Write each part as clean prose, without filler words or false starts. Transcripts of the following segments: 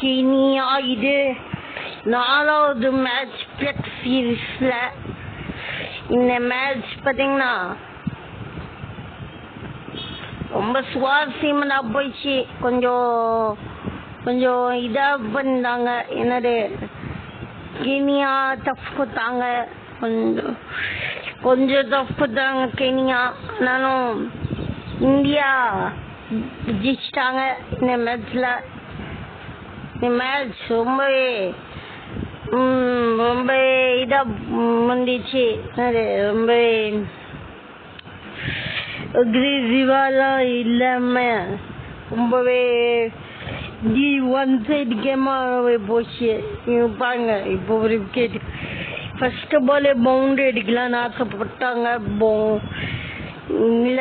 Kenya இது 4வது match plug சீரீஸ்ல. இந்த மேட்ச் பாத்தீங்கன்னா ரொம்ப சுவாரஸ்யமா போயிடுச்சு. கொஞ்சம் இதா பண்ணாங்க. என்னது கெனியா டஃப் கொடுத்தாங்க. கொஞ்சம் டஃப் கொடுத்தாங்க கெனியா. ஆனாலும் இந்தியா ஜெயிச்சிட்டாங்க இந்த மேட்ச்ல. இந்த மேட்ச் ரொம்ப இதா வந்துச்சு. ரொம்ப அக்ரெசிவாலாம் இல்லாம ரொம்பவே ஒன் சைடு கேமாவே போச்சு. பாருங்க, இப்போ ஒரு விக்கெட் ஃபர்ஸ்ட் பாலே பவுண்டரி அடிக்கலாம்னு ஆசைப்பட்டாங்க. இல்ல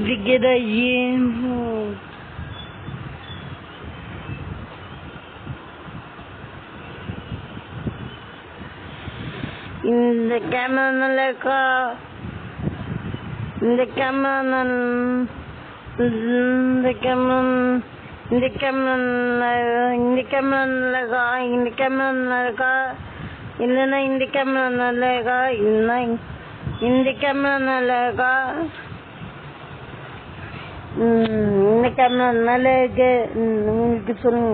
விக்கெட் ஆகி இந்த கேமரா நல்லா இருக்கா? இந்த கேமரா நல்லா இருக்கா? இல்லைன்னா இந்த கேமரா நல்லா இருக்கா? இல்லைன்னா இந்த கேமரா நல்லா இருக்கா? இந்த கேமரா நல்லா இருக்கு உங்களுக்கு சொல்லுங்க.